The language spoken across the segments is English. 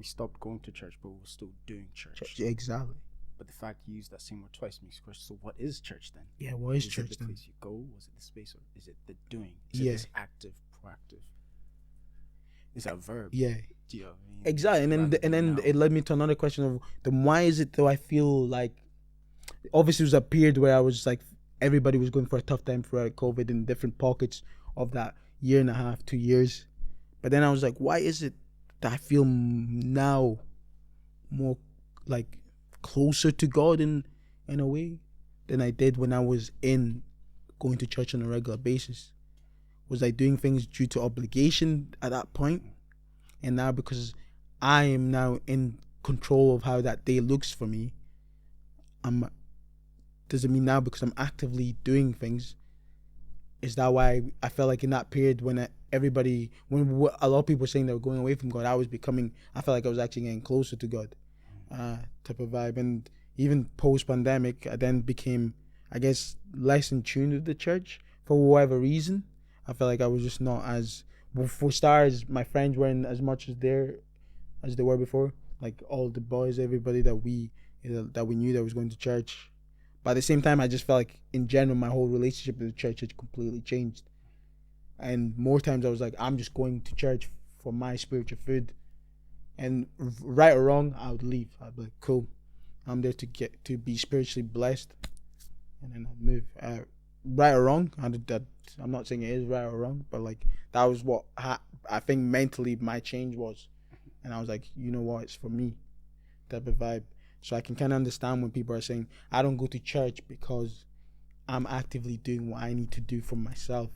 We stopped going to church, but we're still doing church. Exactly. But the fact you use that same word twice makes the question, so what is church then? Yeah, what is Is church it the then? place you go? Was it the space, or is it the doing? Is Yeah. it this active, proactive? Is that a verb? Yeah. Do you know what I mean? Exactly. And Rather then than it noun. led me to another question of then why is it though I feel like obviously it was a period where I was like everybody was going for a tough time throughout COVID in different pockets of that year and a half, 2 years. But then I was like, why is it that I feel now more like closer to God in a way than I did when I was in going to church on a regular basis? Was I doing things due to obligation at that point? And now because I am now in control of how that day looks for me, does it mean now because I'm actively doing things? Is that why I felt like in that period when when a lot of people were saying they were going away from God, I felt like I was actually getting closer to God, type of vibe. And even post-pandemic, I then became, I guess, less in tune with the church for whatever reason. I felt like I was just not as, for stars, my friends weren't as much as they were before. Like all the boys, everybody that we knew that was going to church. But at the same time, I just felt like in general, my whole relationship with the church had completely changed. And more times I was like, I'm just going to church for my spiritual food. And right or wrong, I would leave. I'd be like, cool, I'm there to be spiritually blessed. And then I'd move. Right or wrong, I'm not saying it is right or wrong, but like that was what I think mentally my change was. And I was like, you know what, it's for me, type of vibe. So I can kind of understand when people are saying, I don't go to church because I'm actively doing what I need to do for myself.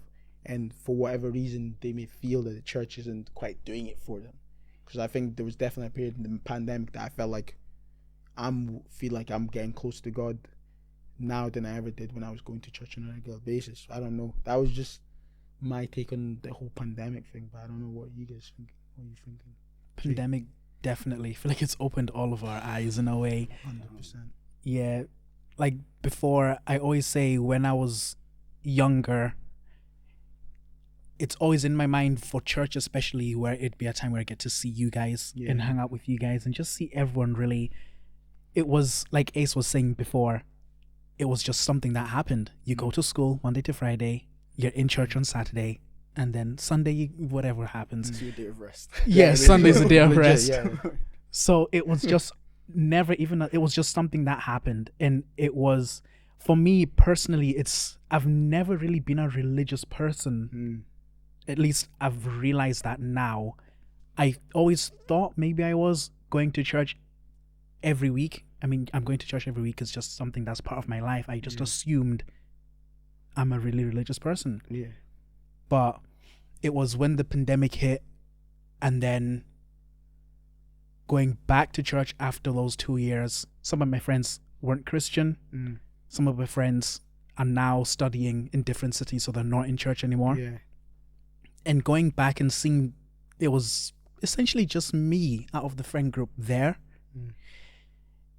And for whatever reason, they may feel that the church isn't quite doing it for them. Because I think there was definitely a period in the pandemic that I felt like I'm getting close to God now than I ever did when I was going to church on a regular basis. I don't know. That was just my take on the whole pandemic thing, but I don't know what you guys think. What are you thinking? Pandemic definitely. I feel like it's opened all of our eyes in a way. 100%. Yeah, like before, I always say when I was younger, it's always in my mind for church, especially where it'd be a time where I get to see you guys and hang out with you guys and just see everyone really. It was like Ace was saying before, it was just something that happened. You go to school Monday to Friday, you're in church on Saturday, and then Sunday, whatever happens. It's your day of rest. Yeah, Sunday's a day of Legit, rest. yeah. So it was just it was just something that happened. And it was, for me personally, I've never really been a religious person. At least I've realized that now. I always thought maybe I was going to church every week. I mean, I'm going to church every week. It's just something that's part of my life. I just assumed I'm a really religious person. Yeah. But it was when the pandemic hit and then going back to church after those 2 years. Some of my friends weren't Christian. Some of my friends are now studying in different cities, so they're not in church anymore. Yeah. And going back and seeing it was essentially just me out of the friend group there.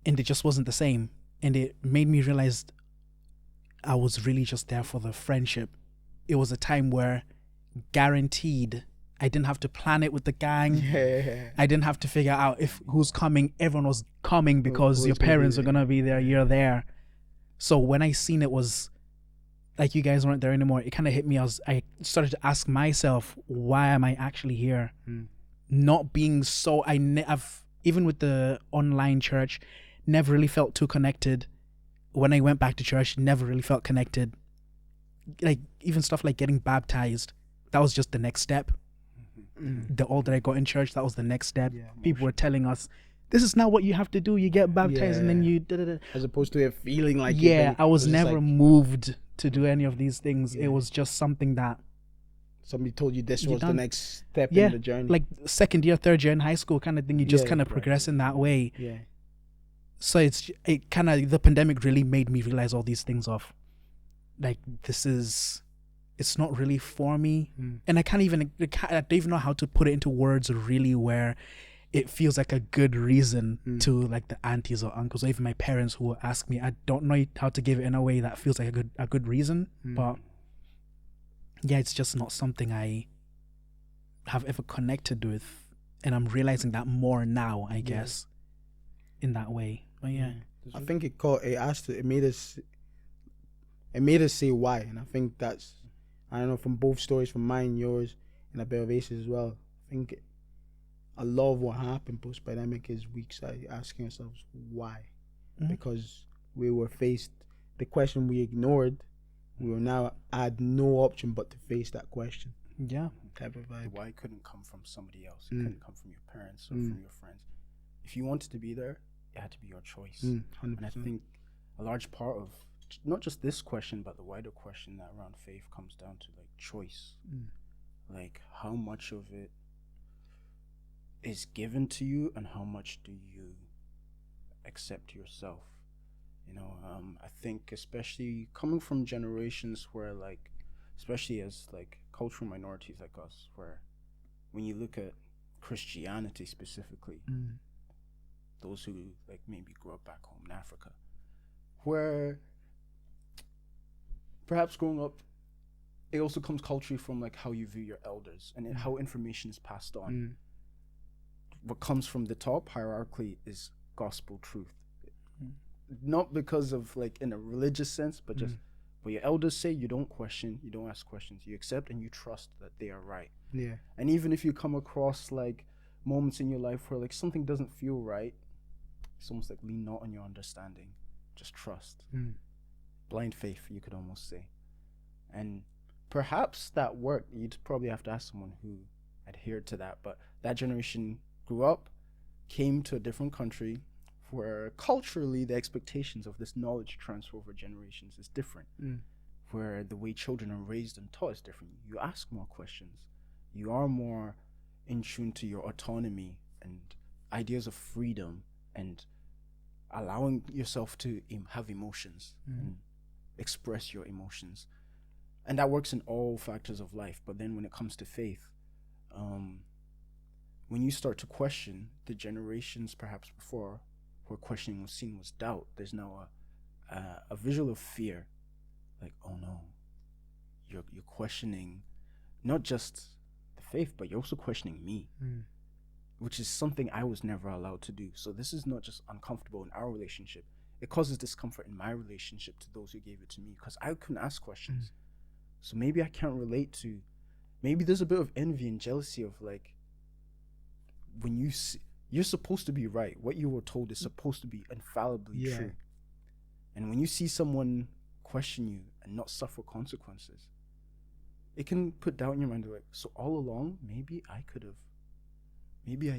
And it just wasn't the same. And it made me realize I was really just there for the friendship. It was a time where guaranteed I didn't have to plan it with the gang. Yeah. I didn't have to figure out who's coming. Everyone was coming because Who's your gonna be parents are there. going to be there. You're there. So when I seen it was like you guys weren't there anymore, it kind of hit me. I started to ask myself, why am I actually here? Not being so, I've even with the online church, never really felt too connected. When I went back to church, never really felt connected. Like even stuff like getting baptized, that was just the next step. The older I got in church, that was the next step. Yeah, People were telling us, this is not what you have to do. You get baptized and then Yeah. you da-da-da. As opposed to it feeling like Yeah, I was just never like moved to do any of these things. Yeah. It was just something that, somebody told you this You was the done. next step yeah, in the journey. like second year, third year in high school kind of thing. You just Yeah, kind of right. progress in that way. yeah. So the pandemic really made me realize all these things of, like, it's not really for me. And I don't even know how to put it into words really where it feels like a good reason to like the aunties or uncles or even my parents who will ask me. I don't know how to give it in a way that feels like a good reason. But yeah, it's just not something I have ever connected with and I'm realizing that more now, I guess, in that way. But yeah. I think it made us say why, and I think that's, I don't know, from both stories, from mine, yours, and a bit of Ace's as well. I think a lot of what happened post pandemic is we started asking ourselves why, because we were faced the question we ignored. We will now had no option but to face that question. Yeah. Type of vibe. The why couldn't come from somebody else. It couldn't come from your parents or from your friends. If you wanted to be there, it had to be your choice. 100%. And I think a large part of not just this question, but the wider question that around faith comes down to like choice. Like how much of it is given to you and how much do you accept yourself? You know, I think especially coming from generations where like, especially as like cultural minorities like us, where when you look at Christianity specifically, those who like maybe grew up back home in Africa, where perhaps growing up, it also comes culturally from like how you view your elders and how information is passed on. What comes from the top hierarchically is gospel truth. Not because of like in a religious sense, but just what your elders say, you don't question, you don't ask questions, you accept and you trust that they are right. Yeah. And even if you come across like moments in your life where like something doesn't feel right, it's almost like lean not on your understanding, just trust. Blind faith, you could almost say. And perhaps that worked. You'd probably have to ask someone who adhered to that, but that generation grew up, came to a different country where culturally the expectations of this knowledge transfer over generations is different, where the way children are raised and taught is different. You ask more questions, you are more in tune to your autonomy and ideas of freedom and allowing yourself to have emotions and express your emotions. And that works in all factors of life. But then when it comes to faith, when you start to question the generations perhaps before, where questioning was seen was doubt, there's now a visual of fear. Like, oh no, you're questioning not just the faith, but you're also questioning me, which is something I was never allowed to do. So this is not just uncomfortable in our relationship. It causes discomfort in my relationship to those who gave it to me, because I couldn't ask questions. So maybe I can't relate to, maybe there's a bit of envy and jealousy of like, when you see, you're supposed to be right. What you were told is supposed to be infallibly true. And when you see someone question you and not suffer consequences, it can put doubt in your mind. Like, so all along, maybe I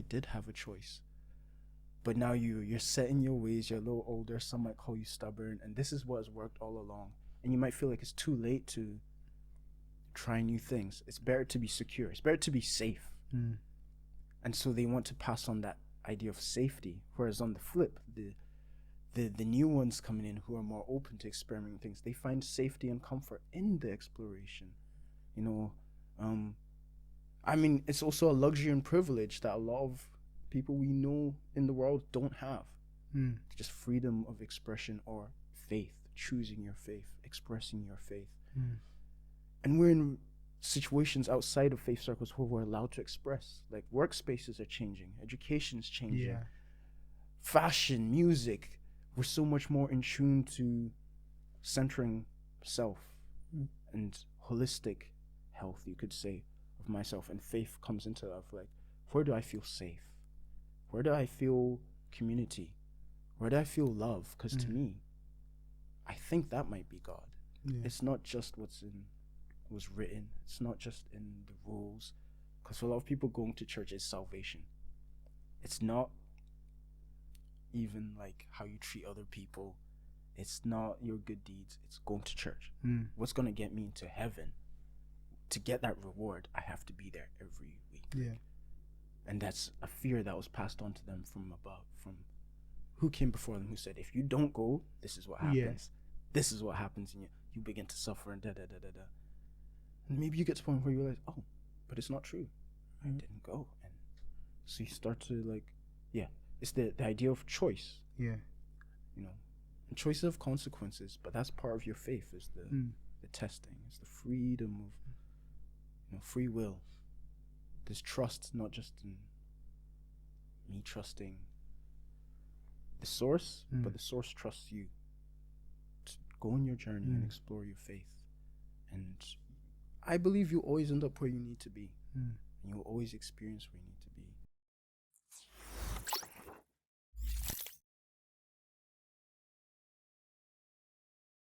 did have a choice. But now you're set in your ways, you're a little older, some might call you stubborn, and this is what has worked all along. And you might feel like it's too late to try new things. It's better to be secure. It's better to be safe. And so they want to pass on that idea of safety. Whereas on the flip, the new ones coming in who are more open to experimenting things, they find safety and comfort in the exploration. You know, I mean, it's also a luxury and privilege that a lot of people we know in the world don't have. Just freedom of expression or faith, choosing your faith, expressing your faith. And we're in situations outside of faith circles where we're allowed to express. Like workspaces are changing, education is changing, fashion, music. We're so much more in tune to centering self and holistic health, you could say, of myself. And faith comes into that of like, where do I feel safe? Where do I feel community? Where do I feel love? Because to me, I think that might be God. It's not just was written. It's not just in the rules. Because for a lot of people, going to church is salvation. It's not even like how you treat other people. It's not your good deeds. It's going to church. What's going to get me into heaven? To get that reward, I have to be there every week. And that's a fear that was passed on to them from above, from who came before them, who said, if you don't go, this is what happens. This is what happens, and you begin to suffer and da-da-da-da-da. And maybe you get to a point where you realize, oh, but it's not true. I didn't go. And so you start to like, it's the idea of choice. You know, and choices of consequences, but that's part of your faith, is the testing. It's the freedom of, free will. There's trust not just in me trusting the source, but the source trusts you to go on your journey and explore your faith. And I believe you always end up where you need to be. And you'll always experience where you need to be.